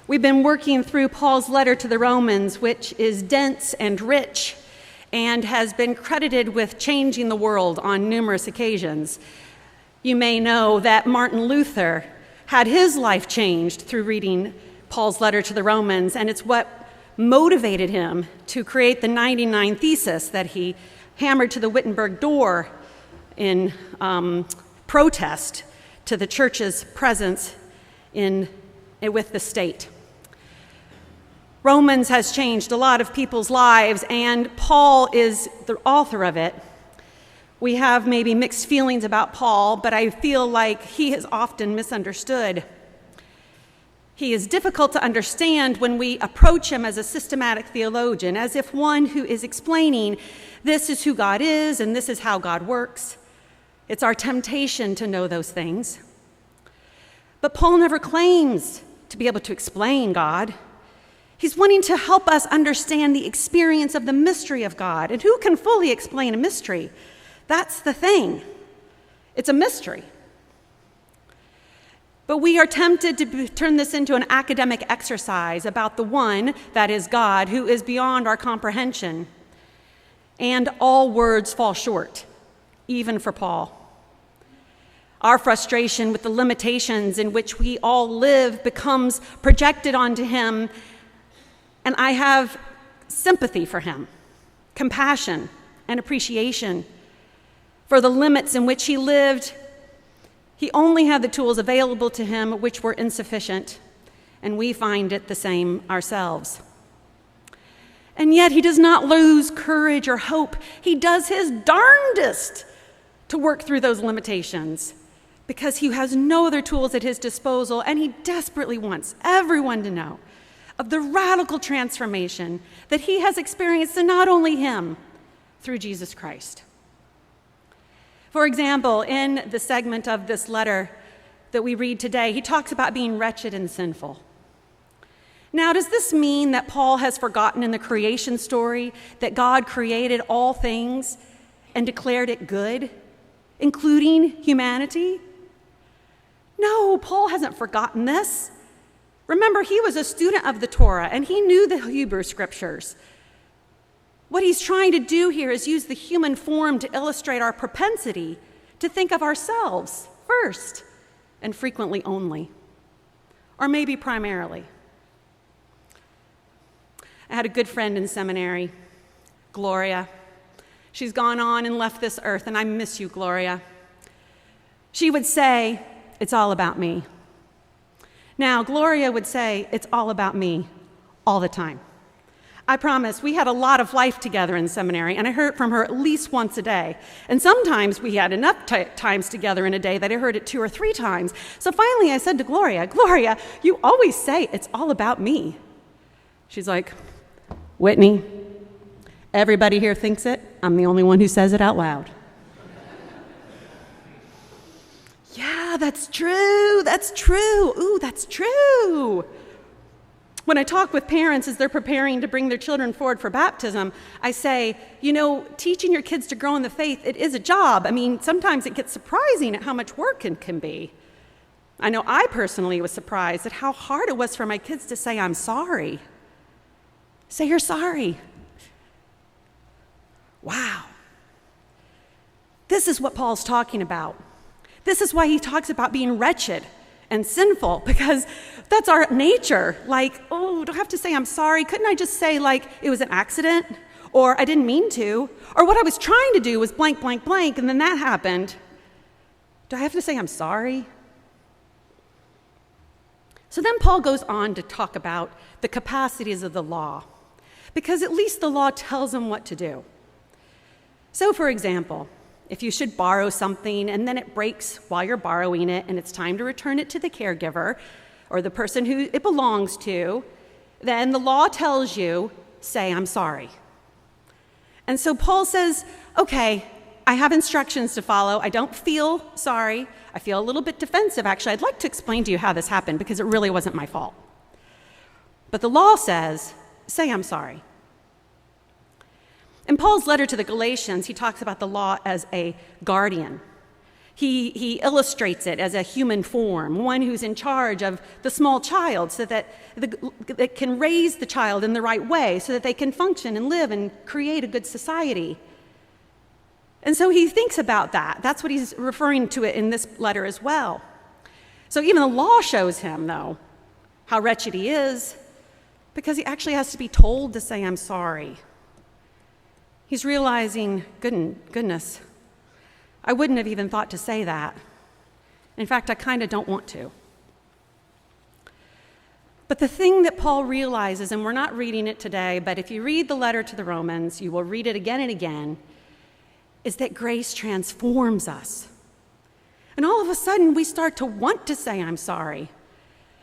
We've been working through Paul's letter to the Romans, which is dense and rich and has been credited with changing the world on numerous occasions. You may know that Martin Luther had his life changed through reading Paul's letter to the Romans, and it's what motivated him to create the 99 Thesis that he hammered to the Wittenberg door in protest to the church's presence with the state. Romans has changed a lot of people's lives, and Paul is the author of it. We have maybe mixed feelings about Paul, but I feel like he is often misunderstood. He is difficult to understand when we approach him as a systematic theologian, as if one who is explaining this is who God is and this is how God works. It's our temptation to know those things. But Paul never claims to be able to explain God. He's wanting to help us understand the experience of the mystery of God. And who can fully explain a mystery? That's the thing. It's a mystery. But we are tempted to turn this into an academic exercise about the one, that is God, who is beyond our comprehension. And all words fall short, even for Paul. Our frustration with the limitations in which we all live becomes projected onto him, and I have sympathy for him, compassion, and appreciation for the limits in which he lived. He only had the tools available to him, which were insufficient, and we find it the same ourselves. And yet he does not lose courage or hope. He does his darndest to work through those limitations because he has no other tools at his disposal, and he desperately wants everyone to know of the radical transformation that he has experienced, and not only him, through Jesus Christ. For example, in the segment of this letter that we read today, he talks about being wretched and sinful. Now, does this mean that Paul has forgotten in the creation story that God created all things and declared it good, including humanity? No, Paul hasn't forgotten this. Remember, he was a student of the Torah, and he knew the Hebrew scriptures. What he's trying to do here is use the human form to illustrate our propensity to think of ourselves first, and frequently only, or maybe primarily. I had a good friend in seminary, Gloria. She's gone on and left this earth, and I miss you, Gloria. She would say, "It's all about me." Now, Gloria would say, "It's all about me," all the time. I promise, we had a lot of life together in seminary, and I heard it from her at least once a day. And sometimes we had enough times together in a day that I heard it 2 or 3 times. So finally I said to Gloria, "Gloria, you always say it's all about me." She's like, "Whitney, everybody here thinks it. I'm the only one who says it out loud." Yeah, that's true. That's true. Ooh, that's true. When I talk with parents as they're preparing to bring their children forward for baptism, I say, teaching your kids to grow in the faith, it is a job. I mean, sometimes it gets surprising at how much work it can be. I know I personally was surprised at how hard it was for my kids to say, "I'm sorry." Say you're sorry. Wow. This is what Paul's talking about. This is why he talks about being wretched and sinful, because that's our nature. Like, oh, do I have to say I'm sorry? Couldn't I just say, like, it was an accident? Or I didn't mean to? Or what I was trying to do was blank, blank, blank, and then that happened. Do I have to say I'm sorry? So then Paul goes on to talk about the capacities of the law, because at least the law tells him what to do. So, for example, if you should borrow something and then it breaks while you're borrowing it and it's time to return it to the caregiver or the person who it belongs to, then the law tells you, say, "I'm sorry." And so Paul says, okay, I have instructions to follow. I don't feel sorry. I feel a little bit defensive, actually. I'd like to explain to you how this happened because it really wasn't my fault. But the law says, say, "I'm sorry." In Paul's letter to the Galatians, he talks about the law as a guardian. He illustrates it as a human form, one who's in charge of the small child so that that can raise the child in the right way so that they can function and live and create a good society. And so he thinks about that. That's what he's referring to it in this letter as well. So even the law shows him, though, how wretched he is because he actually has to be told to say, I'm sorry. He's realizing, goodness, I wouldn't have even thought to say that. In fact, I kind of don't want to. But the thing that Paul realizes, and we're not reading it today, but if you read the letter to the Romans, you will read it again and again, is that grace transforms us. And all of a sudden, we start to want to say, I'm sorry.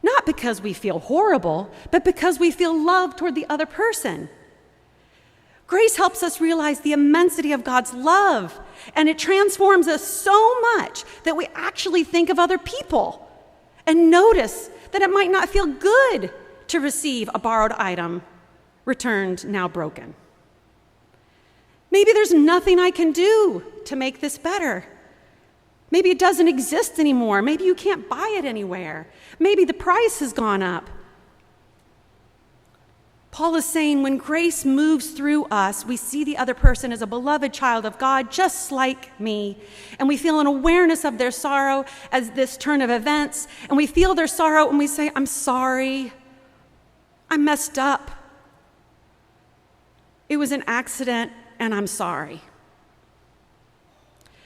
Not because we feel horrible, but because we feel love toward the other person. Grace helps us realize the immensity of God's love, and it transforms us so much that we actually think of other people and notice that it might not feel good to receive a borrowed item returned now broken. Maybe there's nothing I can do to make this better. Maybe it doesn't exist anymore. Maybe you can't buy it anywhere. Maybe the price has gone up. Paul is saying when grace moves through us, we see the other person as a beloved child of God, just like me, and we feel an awareness of their sorrow as this turn of events, and we feel their sorrow and we say, I'm sorry, I messed up. It was an accident, and I'm sorry.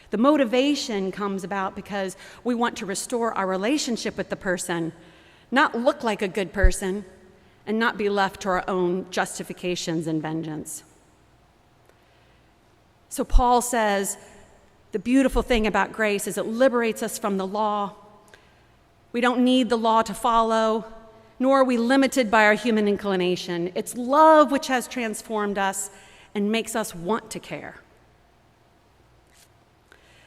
The motivation comes about because we want to restore our relationship with the person, not look like a good person, and not be left to our own justifications and vengeance. So Paul says the beautiful thing about grace is it liberates us from the law. We don't need the law to follow, nor are we limited by our human inclination. It's love which has transformed us and makes us want to care.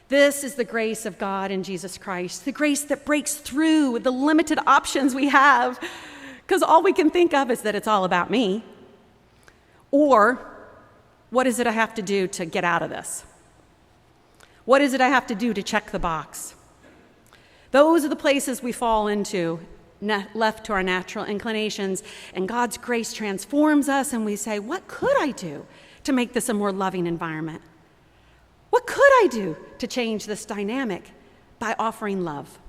This is the grace of God in Jesus Christ, the grace that breaks through the limited options we have, because all we can think of is that it's all about me. Or, what is it I have to do to get out of this? What is it I have to do to check the box? Those are the places we fall into, left to our natural inclinations, and God's grace transforms us, and we say, what could I do to make this a more loving environment? What could I do to change this dynamic by offering love?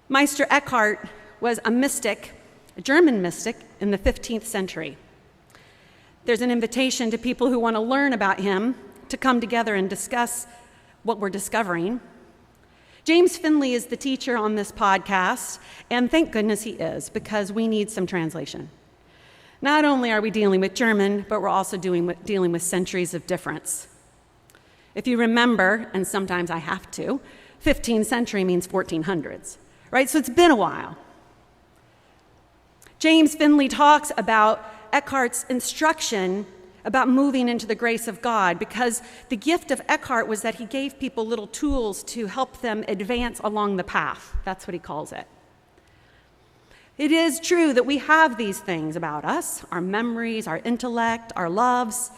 Meister Eckhart was a mystic, a German mystic in the 15th century. There's an invitation to people who want to learn about him to come together and discuss what we're discovering. James Finley is the teacher on this podcast, and thank goodness he is, because we need some translation. Not only are we dealing with German, but we're also dealing with centuries of difference. If you remember, and sometimes I have to, 15th century means 1400s. Right, so it's been a while. James Finley talks about Eckhart's instruction about moving into the grace of God, because the gift of Eckhart was that he gave people little tools to help them advance along the path. That's what he calls it. It is true that we have these things about us, our memories, our intellect, our loves.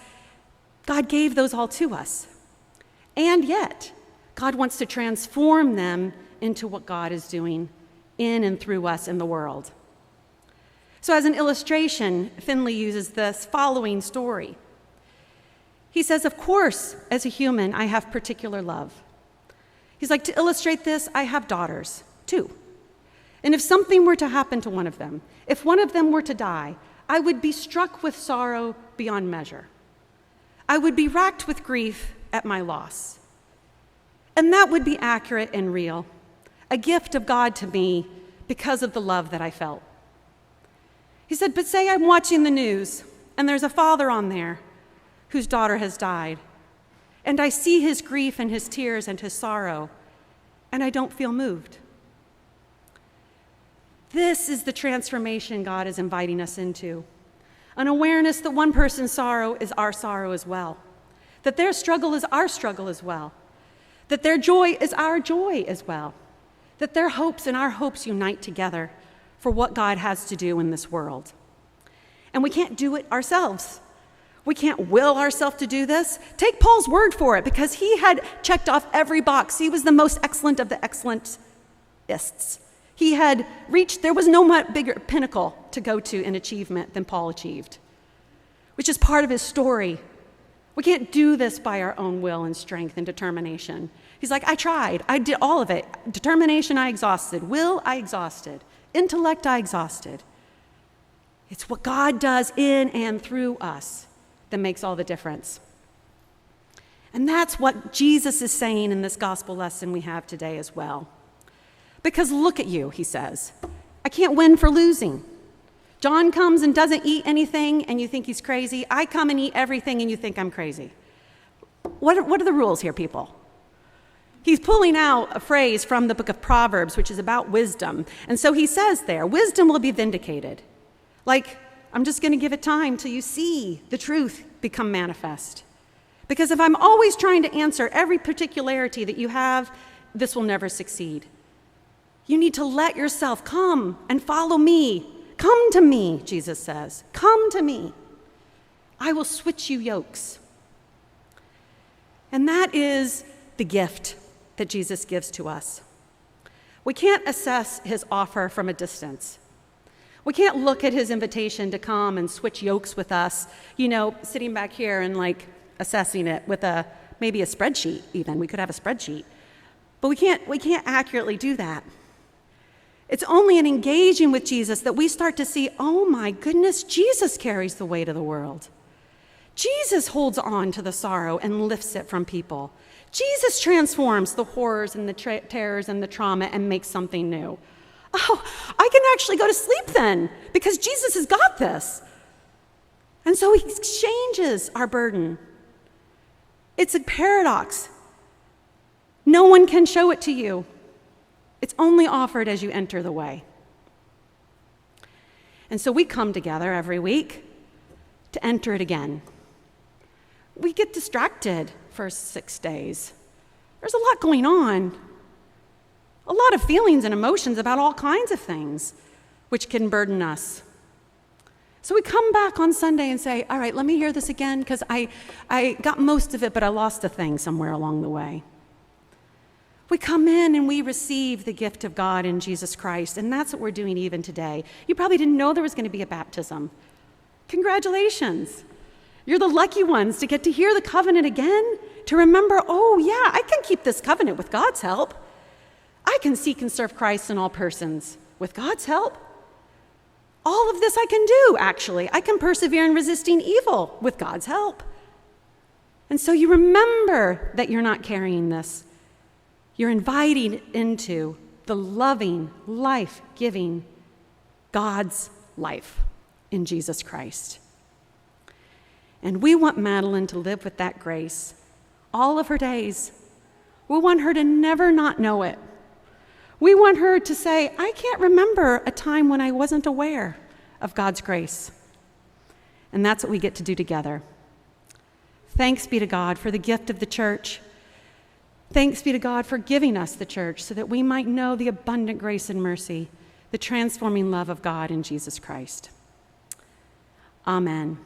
God gave those all to us. And yet, God wants to transform them into what God is doing in and through us in the world. So as an illustration, Finley uses this following story. He says, of course, as a human, I have particular love. He's like, to illustrate this, I have daughters, 2. And if something were to happen to one of them, if one of them were to die, I would be struck with sorrow beyond measure. I would be racked with grief at my loss. And that would be accurate and real, a gift of God to me because of the love that I felt. He said, but say I'm watching the news and there's a father on there whose daughter has died, and I see his grief and his tears and his sorrow, and I don't feel moved. This is the transformation God is inviting us into, an awareness that one person's sorrow is our sorrow as well, that their struggle is our struggle as well, that their joy is our joy as well, that their hopes and our hopes unite together for what God has to do in this world. And we can't do it ourselves. We can't will ourselves to do this. Take Paul's word for it, because he had checked off every box. He was the most excellent of the excellentists. He had reached, there was no much bigger pinnacle to go to in achievement than Paul achieved, which is part of his story. We can't do this by our own will and strength and determination. He's like, I tried. I did all of it. Determination, I exhausted. Will, I exhausted. Intellect, I exhausted. It's what God does in and through us that makes all the difference. And that's what Jesus is saying in this gospel lesson we have today as well. Because look at you, he says. I can't win for losing. John comes and doesn't eat anything, and you think he's crazy. I come and eat everything, and you think I'm crazy. What are the rules here, people? He's pulling out a phrase from the book of Proverbs, which is about wisdom. And so he says there, wisdom will be vindicated. Like, I'm just going to give it time till you see the truth become manifest. Because if I'm always trying to answer every particularity that you have, this will never succeed. You need to let yourself come and follow me. Come to me, Jesus says. Come to me. I will switch you yokes. And that is the gift that Jesus gives to us. We can't assess his offer from a distance. We can't look at his invitation to come and switch yokes with us, sitting back here and assessing it with maybe a spreadsheet even. We could have a spreadsheet. But we can't accurately do that. It's only in engaging with Jesus that we start to see, oh my goodness, Jesus carries the weight of the world. Jesus holds on to the sorrow and lifts it from people. Jesus transforms the horrors and the terrors and the trauma and makes something new. Oh, I can actually go to sleep then because Jesus has got this. And so he exchanges our burden. It's a paradox. No one can show it to you. It's only offered as you enter the way. And so we come together every week to enter it again. We get distracted for 6 days. There's a lot going on. A lot of feelings and emotions about all kinds of things which can burden us. So we come back on Sunday and say, all right, let me hear this again because I got most of it, but I lost a thing somewhere along the way. We come in and we receive the gift of God in Jesus Christ, and that's what we're doing even today. You probably didn't know there was going to be a baptism. Congratulations. You're the lucky ones to get to hear the covenant again, to remember, oh yeah, I can keep this covenant with God's help. I can seek and serve Christ in all persons with God's help. All of this I can do, actually. I can persevere in resisting evil with God's help. And so you remember that you're not carrying this. You're inviting into the loving, life-giving God's life in Jesus Christ. And we want Madeline to live with that grace all of her days. We want her to never not know it. We want her to say, I can't remember a time when I wasn't aware of God's grace. And that's what we get to do together. Thanks be to God for the gift of the church. Thanks be to God for giving us the church so that we might know the abundant grace and mercy, the transforming love of God in Jesus Christ. Amen.